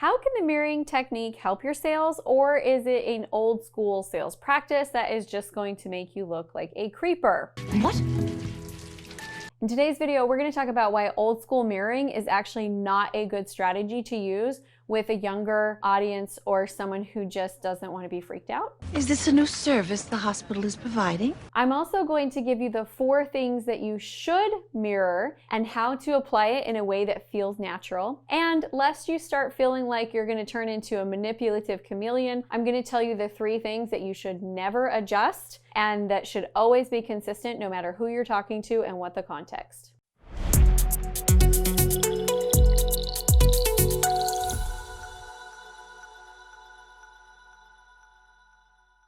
How can the mirroring technique help your sales, or is it an old school sales practice that is just going to make you look like a creeper? What? In today's video, we're going to talk about why old school mirroring is actually not a good strategy to use with a younger audience or someone who just doesn't want to be freaked out. Is this a new service the hospital is providing? I'm also going to give you the 4 things that you should mirror and how to apply it in a way that feels natural. And lest you start feeling like you're going to turn into a manipulative chameleon, I'm going to tell you the 3 things that you should never adjust and that should always be consistent no matter who you're talking to and what the context.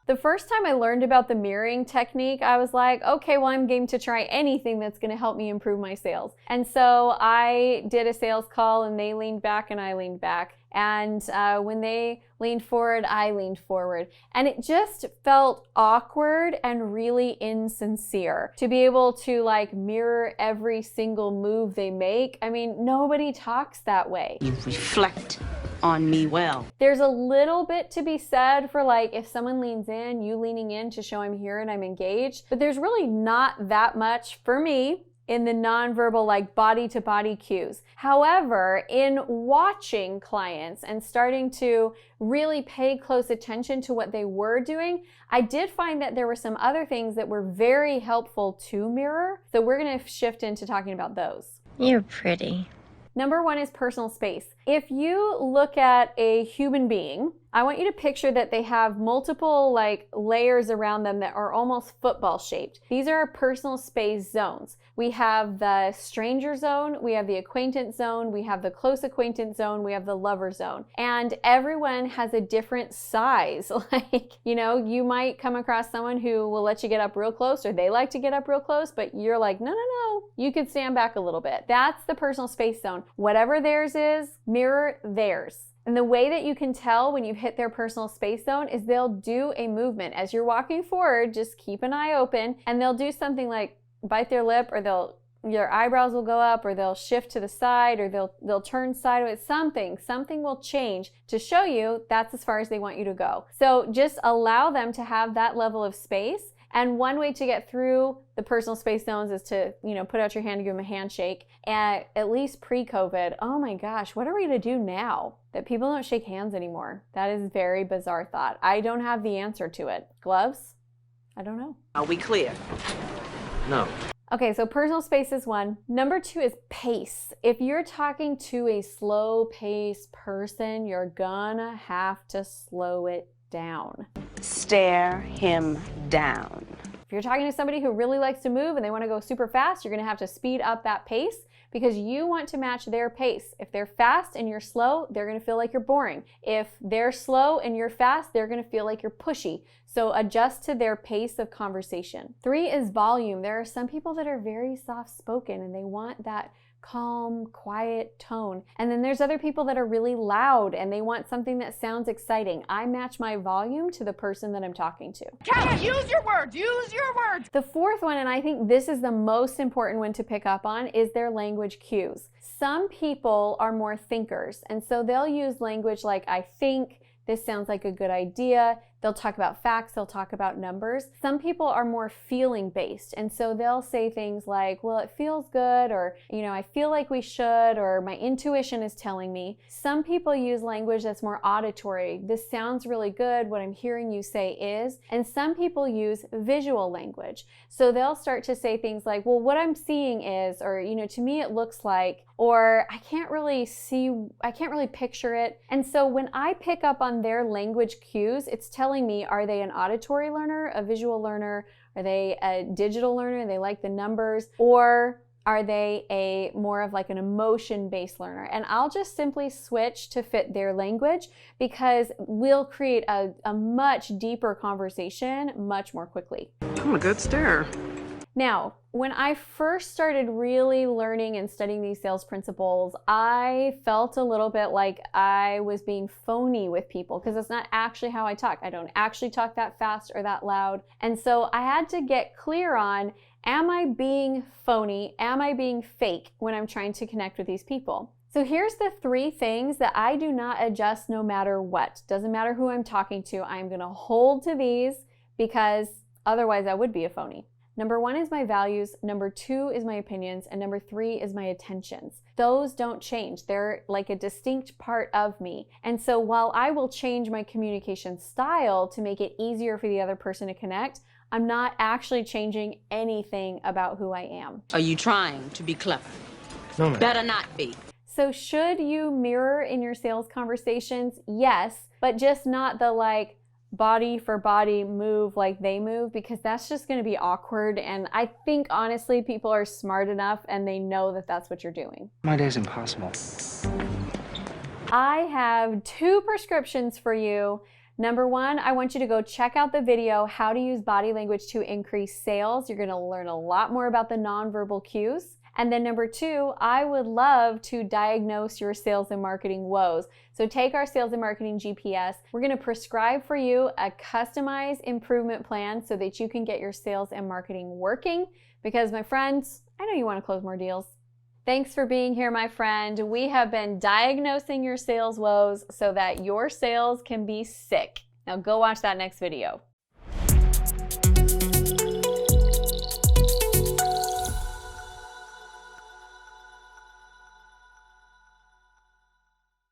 The first time I learned about the mirroring technique, I was like, okay, well, I'm game to try anything that's going to help me improve my sales. And so I did a sales call and they leaned back and I leaned back. And when they leaned forward, I leaned forward. And it just felt awkward and really insincere to be able to like mirror every single move they make. I mean, nobody talks that way. You reflect on me well. There's a little bit to be said for like if someone leans in, you leaning in to show I'm here and I'm engaged. But there's really not that much for me in the nonverbal like body to body cues. However, in watching clients and starting to really pay close attention to what they were doing, I did find that there were some other things that were very helpful to mirror. So we're going to shift into talking about those. You're pretty. Number 1 is personal space. If you look at a human being, I want you to picture that they have multiple like layers around them that are almost football shaped. These are our personal space zones. We have the stranger zone, we have the acquaintance zone, we have the close acquaintance zone, we have the lover zone. And everyone has a different size. Like, you might come across someone who will let you get up real close, or they like to get up real close, but you're like, no, you could stand back a little bit. That's the personal space zone. Whatever theirs is, mirror theirs. And the way that you can tell when you've hit their personal space zone is they'll do a movement. As you're walking forward, just keep an eye open, and they'll do something like bite their lip, or your eyebrows will go up, or they'll shift to the side, or they'll turn sideways. Something will change to show you that's as far as they want you to go. So just allow them to have that level of space. And one way to get through the personal space zones is to, put out your hand and give them a handshake. At least pre-COVID, oh my gosh, what are we gonna do now that people don't shake hands anymore? That is a very bizarre thought. I don't have the answer to it. Gloves? I don't know. Are we clear? No. Okay, so personal space is 1. Number 2 is pace. If you're talking to a slow paced person, you're gonna have to slow it down. Stare him down. If you're talking to somebody who really likes to move and they want to go super fast, you're going to have to speed up that pace because you want to match their pace. If they're fast and you're slow, they're going to feel like you're boring. If they're slow and you're fast, they're going to feel like you're pushy. So adjust to their pace of conversation. 3 is volume. There are some people that are very soft-spoken and they want that calm, quiet tone. And then there's other people that are really loud and they want something that sounds exciting. I match my volume to the person that I'm talking to. Kat, use your words, use your words. The 4th one, and I think this is the most important one to pick up on, is their language cues. Some people are more thinkers, and so they'll use language like I think, this sounds like a good idea. They'll talk about facts, they'll talk about numbers. Some people are more feeling based, and so they'll say things like, well, it feels good, or, I feel like we should, or my intuition is telling me. Some people use language that's more auditory. This sounds really good, what I'm hearing you say is. And some people use visual language. So they'll start to say things like, well, what I'm seeing is, or, to me it looks like, or I can't really picture it. And so when I pick up on their language cues, it's telling me, are they an auditory learner, a visual learner? Are they a digital learner? They like the numbers, or are they a more of like an emotion-based learner? And I'll just simply switch to fit their language because we'll create a much deeper conversation much more quickly. I'm a good starer. Now, when I first started really learning and studying these sales principles, I felt a little bit like I was being phony with people because it's not actually how I talk. I don't actually talk that fast or that loud. And so I had to get clear on, am I being phony? Am I being fake when I'm trying to connect with these people? So here's the 3 things that I do not adjust no matter what. Doesn't matter who I'm talking to, I'm gonna hold to these because otherwise I would be a phony. Number 1 is my values, number 2 is my opinions, and number 3 is my attentions. Those don't change. They're like a distinct part of me. And so while I will change my communication style to make it easier for the other person to connect, I'm not actually changing anything about who I am. Are you trying to be clever? No, ma'am. Better not be. So should you mirror in your sales conversations? Yes, but just not the like body for body move like they move, because that's just going to be awkward. And I think honestly people are smart enough and they know that that's what you're doing. My day's impossible. I have 2 prescriptions for you. Number 1, I want you to go check out the video, How to Use Body Language to Increase Sales. You're going to learn a lot more about the nonverbal cues. And then number 2, I would love to diagnose your sales and marketing woes. So take our sales and marketing GPS. We're going to prescribe for you a customized improvement plan so that you can get your sales and marketing working. Because my friends, I know you want to close more deals. Thanks for being here, my friend. We have been diagnosing your sales woes so that your sales can be sick. Now go watch that next video.